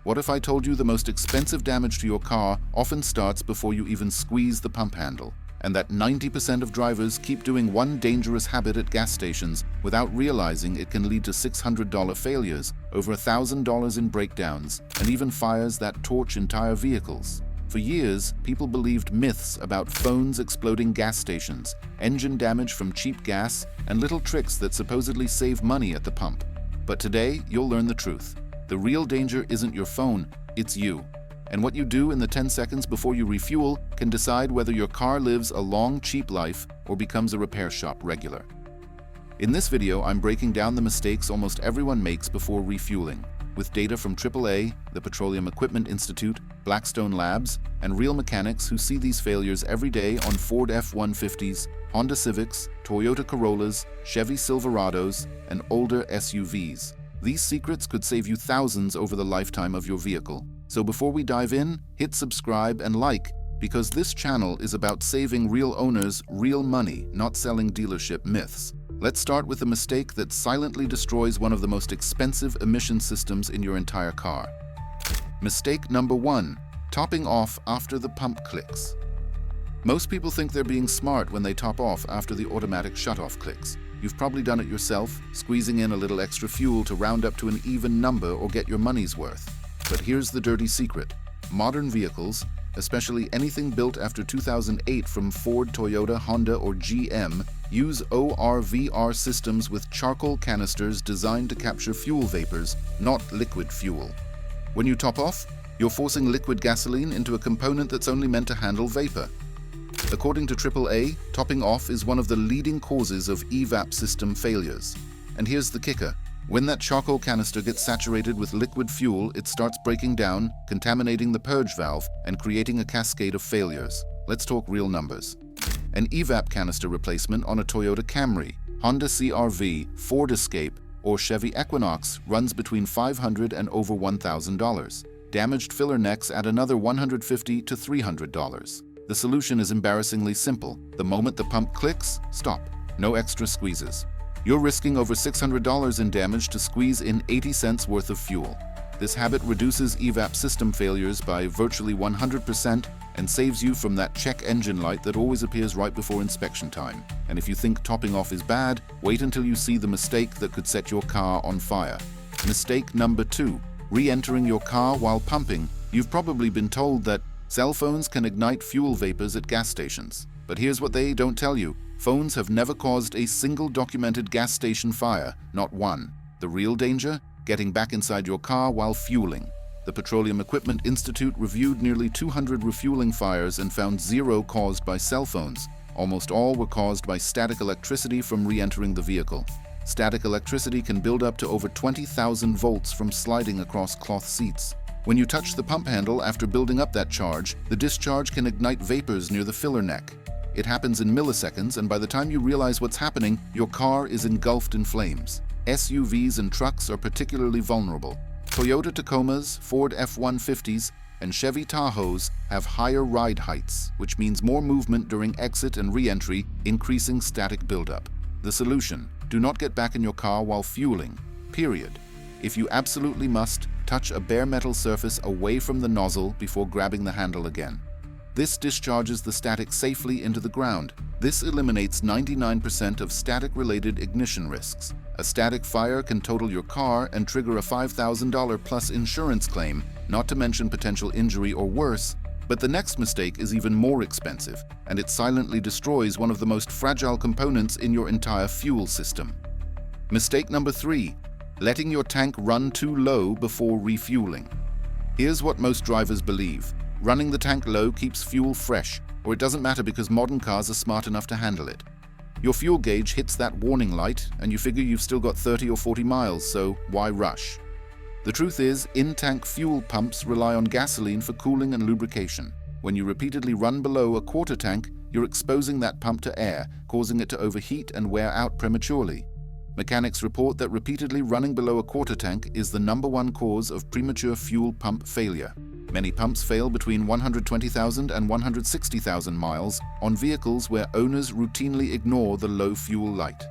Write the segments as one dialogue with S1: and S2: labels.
S1: What if I told you the most expensive damage to your car often starts before you even squeeze the pump handle, and that 90% of drivers keep doing one dangerous habit at gas stations without realizing it can lead to $600 failures, over $1,000 in breakdowns, and even fires that torch entire vehicles? For years, people believed myths about phones exploding gas stations, engine damage from cheap gas, and little tricks that supposedly save money at the pump. But today, you'll learn the truth. The real danger isn't your phone, it's you. And what you do in the 10 seconds before you refuel can decide whether your car lives a long, cheap life or becomes a repair shop regular. In this video, I'm breaking down the mistakes almost everyone makes before refueling, with data from AAA, the Petroleum Equipment Institute, Blackstone Labs, and real mechanics who see these failures every day on Ford F-150s, Honda Civics, Toyota Corollas, Chevy Silverados, and older SUVs. These secrets could save you thousands over the lifetime of your vehicle. So before we dive in, hit subscribe and like, because this channel is about saving real owners real money, not selling dealership myths. Let's start with a mistake that silently destroys one of the most expensive emission systems in your entire car. Mistake number 1, topping off after the pump clicks. Most people think they're being smart when they top off after the automatic shutoff clicks. You've probably done it yourself, squeezing in a little extra fuel to round up to an even number or get your money's worth. But here's the dirty secret. Modern vehicles, especially anything built after 2008 from Ford, Toyota, Honda, or GM, use ORVR systems with charcoal canisters designed to capture fuel vapors, not liquid fuel. When you top off, you're forcing liquid gasoline into a component that's only meant to handle vapor. According to AAA, topping off is one of the leading causes of EVAP system failures. And here's the kicker. When that charcoal canister gets saturated with liquid fuel, it starts breaking down, contaminating the purge valve, and creating a cascade of failures. Let's talk real numbers. An EVAP canister replacement on a Toyota Camry, Honda CR-V, Ford Escape, or Chevy Equinox runs between $500 and over $1,000. Damaged filler necks add another $150 to $300. The solution is embarrassingly simple. The moment the pump clicks, stop. No extra squeezes. You're risking over $600 in damage to squeeze in 80 cents worth of fuel. This habit reduces EVAP system failures by virtually 100% and saves you from that check engine light that always appears right before inspection time. And if you think topping off is bad, wait until you see the mistake that could set your car on fire. Mistake number 2, re-entering your car while pumping. You've probably been told that cell phones can ignite fuel vapors at gas stations. But here's what they don't tell you. Phones have never caused a single documented gas station fire, not one. The real danger? Getting back inside your car while fueling. The Petroleum Equipment Institute reviewed nearly 200 refueling fires and found 0 caused by cell phones. Almost all were caused by static electricity from re-entering the vehicle. Static electricity can build up to over 20,000 volts from sliding across cloth seats. When you touch the pump handle after building up that charge, the discharge can ignite vapors near the filler neck. It happens in milliseconds, and by the time you realize what's happening, your car is engulfed in flames. SUVs and trucks are particularly vulnerable. Toyota Tacomas, Ford F-150s, and Chevy Tahoes have higher ride heights, which means more movement during exit and re-entry, increasing static buildup. The solution: do not get back in your car while fueling, period. If you absolutely must, touch a bare metal surface away from the nozzle before grabbing the handle again. This discharges the static safely into the ground. This eliminates 99% of static-related ignition risks. A static fire can total your car and trigger a $5,000 plus insurance claim, not to mention potential injury or worse. But the next mistake is even more expensive, and it silently destroys one of the most fragile components in your entire fuel system. Mistake number 3, letting your tank run too low before refueling. Here's what most drivers believe. Running the tank low keeps fuel fresh, or it doesn't matter because modern cars are smart enough to handle it. Your fuel gauge hits that warning light, and you figure you've still got 30 or 40 miles, so why rush? The truth is, in-tank fuel pumps rely on gasoline for cooling and lubrication. When you repeatedly run below a quarter tank, you're exposing that pump to air, causing it to overheat and wear out prematurely. Mechanics report that repeatedly running below a quarter tank is the #1 cause of premature fuel pump failure. Many pumps fail between 120,000 and 160,000 miles on vehicles where owners routinely ignore the low fuel light.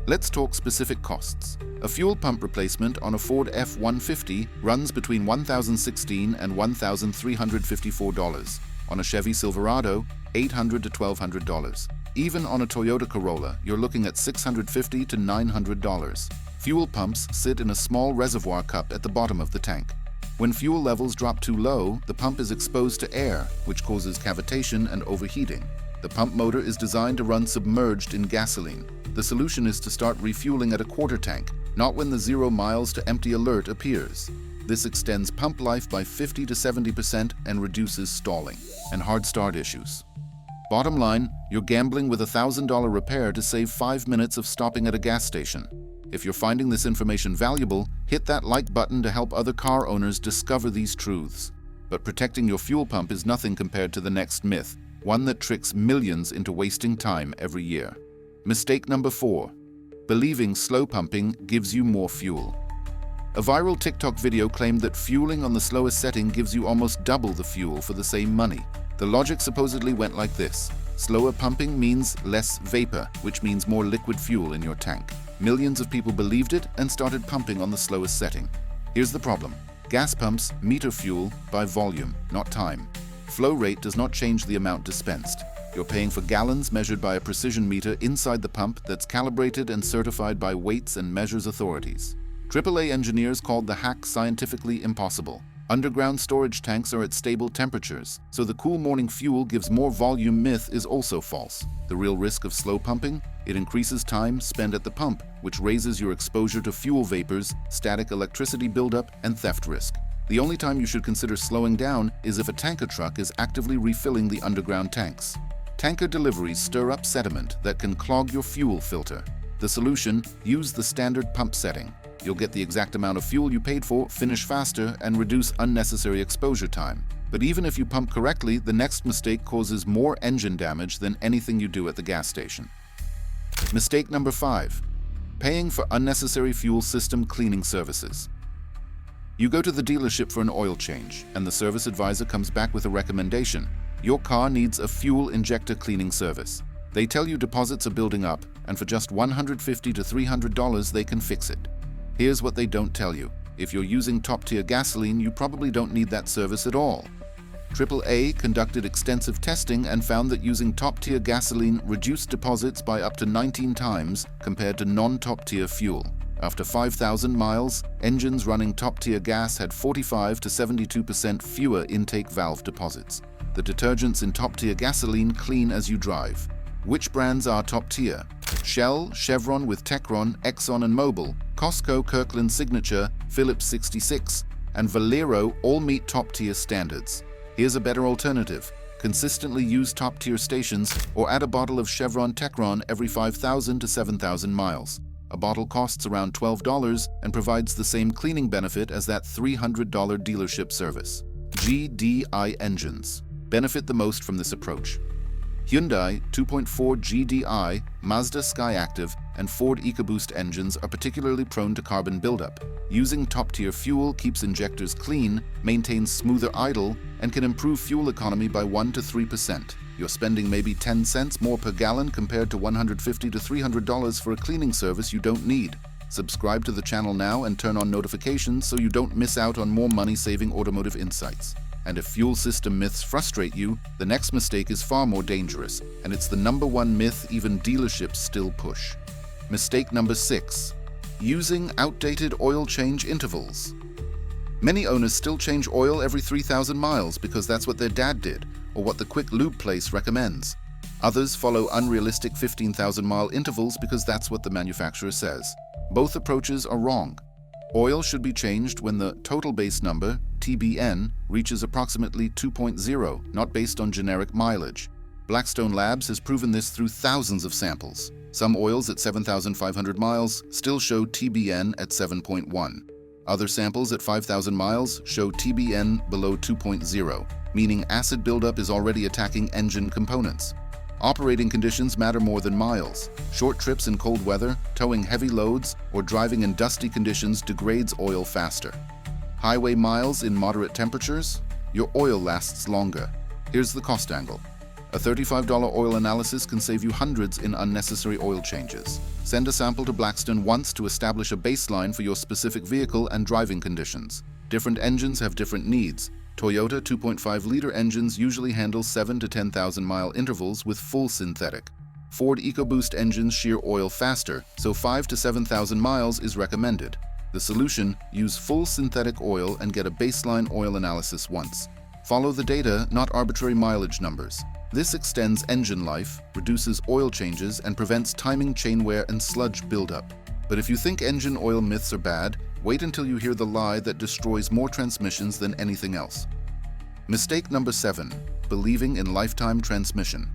S1: Let's talk specific costs. A fuel pump replacement on a Ford F-150 runs between $1,016 and $1,354. On a Chevy Silverado, $800 to $1,200. Even on a Toyota Corolla, you're looking at $650 to $900. Fuel pumps sit in a small reservoir cup at the bottom of the tank. When fuel levels drop too low, the pump is exposed to air, which causes cavitation and overheating. The pump motor is designed to run submerged in gasoline. The solution is to start refueling at a quarter tank, not when the 0 miles to empty alert appears. This extends pump life by 50 to 70% and reduces stalling and hard start issues. Bottom line, you're gambling with a $1,000 repair to save 5 minutes of stopping at a gas station. If you're finding this information valuable, hit that like button to help other car owners discover these truths. But protecting your fuel pump is nothing compared to the next myth, one that tricks millions into wasting time every year. Mistake number 4. Believing slow pumping gives you more fuel. A viral TikTok video claimed that fueling on the slowest setting gives you almost double the fuel for the same money. The logic supposedly went like this. Slower pumping means less vapor, which means more liquid fuel in your tank. Millions of people believed it and started pumping on the slowest setting. Here's the problem. Gas pumps meter fuel by volume, not time. Flow rate does not change the amount dispensed. You're paying for gallons measured by a precision meter inside the pump that's calibrated and certified by weights and measures authorities. AAA engineers called the hack scientifically impossible. Underground storage tanks are at stable temperatures, so the cool morning fuel gives more volume myth is also false. The real risk of slow pumping? It increases time spent at the pump, which raises your exposure to fuel vapors, static electricity buildup, and theft risk. The only time you should consider slowing down is if a tanker truck is actively refilling the underground tanks. Tanker deliveries stir up sediment that can clog your fuel filter. The solution? Use the standard pump setting. You'll get the exact amount of fuel you paid for, finish faster, and reduce unnecessary exposure time. But even if you pump correctly, the next mistake causes more engine damage than anything you do at the gas station. Mistake number 5. Paying for unnecessary fuel system cleaning services. You go to the dealership for an oil change, and the service advisor comes back with a recommendation. Your car needs a fuel injector cleaning service. They tell you deposits are building up, and for just $150 to $300 they can fix it. Here's what they don't tell you. If you're using top-tier gasoline, you probably don't need that service at all. AAA conducted extensive testing and found that using top-tier gasoline reduced deposits by up to 19 times compared to non-top-tier fuel. After 5,000 miles, engines running top-tier gas had 45 to 72% fewer intake valve deposits. The detergents in top-tier gasoline clean as you drive. Which brands are top-tier? Shell, Chevron with Techron, Exxon and Mobil, Costco, Kirkland Signature, Phillips 66, and Valero all meet top-tier standards. Here's a better alternative. Consistently use top-tier stations or add a bottle of Chevron Techron every 5,000 to 7,000 miles. A bottle costs around $12 and provides the same cleaning benefit as that $300 dealership service. GDI engines benefit the most from this approach. Hyundai 2.4 GDI, Mazda Skyactiv, and Ford EcoBoost engines are particularly prone to carbon buildup. Using top-tier fuel keeps injectors clean, maintains smoother idle, and can improve fuel economy by 1 to 3%. You're spending maybe 10 cents more per gallon compared to $150 to $300 for a cleaning service you don't need. Subscribe to the channel now and turn on notifications so you don't miss out on more money-saving automotive insights. And if fuel system myths frustrate you, the next mistake is far more dangerous, and it's the #1 myth even dealerships still push. Mistake number 6. Using outdated oil change intervals. Many owners still change oil every 3,000 miles because that's what their dad did, or what the quick lube place recommends. Others follow unrealistic 15,000-mile intervals because that's what the manufacturer says. Both approaches are wrong. Oil should be changed when the total base number, TBN, reaches approximately 2.0, not based on generic mileage. Blackstone Labs has proven this through thousands of samples. Some oils at 7,500 miles still show TBN at 7.1. Other samples at 5,000 miles show TBN below 2.0, meaning acid buildup is already attacking engine components. Operating conditions matter more than miles. Short trips in cold weather, towing heavy loads, or driving in dusty conditions degrades oil faster. Highway miles in moderate temperatures, your oil lasts longer. Here's the cost angle. A $35 oil analysis can save you hundreds in unnecessary oil changes. Send a sample to Blackstone once to establish a baseline for your specific vehicle and driving conditions. Different engines have different needs. Toyota 2.5-liter engines usually handle 7 to 10,000 mile intervals with full synthetic. Ford EcoBoost engines shear oil faster, so 5 to 7,000 miles is recommended. The solution: use full synthetic oil and get a baseline oil analysis once. Follow the data, not arbitrary mileage numbers. This extends engine life, reduces oil changes, and prevents timing chain wear and sludge buildup. But if you think engine oil myths are bad, wait until you hear the lie that destroys more transmissions than anything else. Mistake number 7. Believing in lifetime transmission.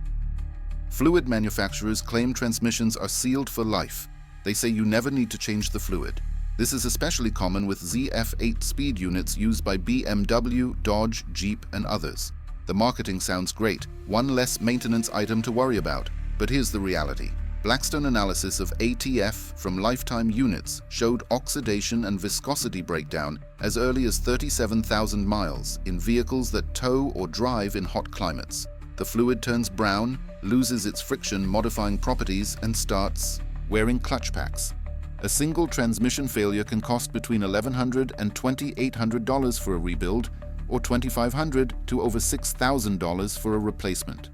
S1: Fluid manufacturers claim transmissions are sealed for life. They say you never need to change the fluid. This is especially common with ZF8 speed units used by BMW, Dodge, Jeep, and others. The marketing sounds great, one less maintenance item to worry about. But here's the reality. Blackstone analysis of ATF from lifetime units showed oxidation and viscosity breakdown as early as 37,000 miles in vehicles that tow or drive in hot climates. The fluid turns brown, loses its friction-modifying properties, and starts wearing clutch packs. A single transmission failure can cost between $1,100 and $2,800 for a rebuild, or $2,500 to over $6,000 for a replacement.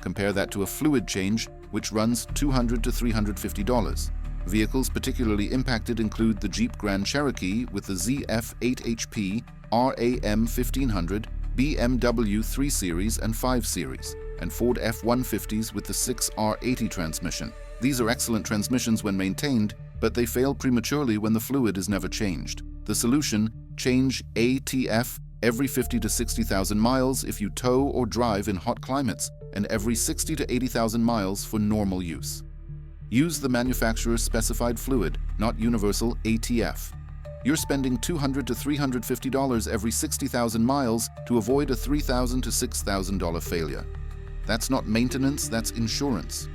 S1: Compare that to a fluid change, which runs $200 to $350. Vehicles particularly impacted include the Jeep Grand Cherokee with the ZF8HP, RAM 1500, BMW 3 Series and 5 Series, and Ford F-150s with the 6R80 transmission. These are excellent transmissions when maintained, but they fail prematurely when the fluid is never changed. The solution: change ATF every 50 to 60,000 miles if you tow or drive in hot climates, and every 60 to 80,000 miles for normal use. Use the manufacturer's specified fluid, not universal ATF. You're spending $200 to $350 every 60,000 miles to avoid a $3,000 to $6,000 failure. That's not maintenance, that's insurance.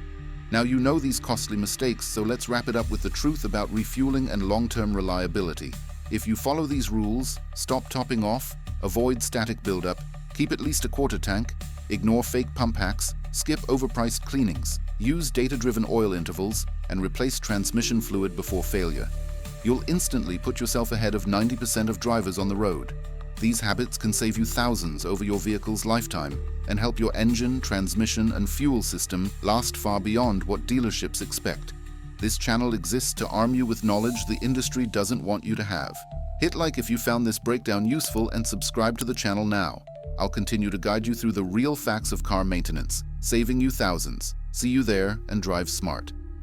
S1: Now you know these costly mistakes, so let's wrap it up with the truth about refueling and long-term reliability. If you follow these rules, stop topping off, avoid static buildup, keep at least a quarter tank, ignore fake pump hacks, skip overpriced cleanings, use data-driven oil intervals, and replace transmission fluid before failure, you'll instantly put yourself ahead of 90% of drivers on the road. These habits can save you thousands over your vehicle's lifetime and help your engine, transmission, and fuel system last far beyond what dealerships expect. This channel exists to arm you with knowledge the industry doesn't want you to have. Hit like if you found this breakdown useful and subscribe to the channel now. I'll continue to guide you through the real facts of car maintenance, saving you thousands. See you there, and drive smart.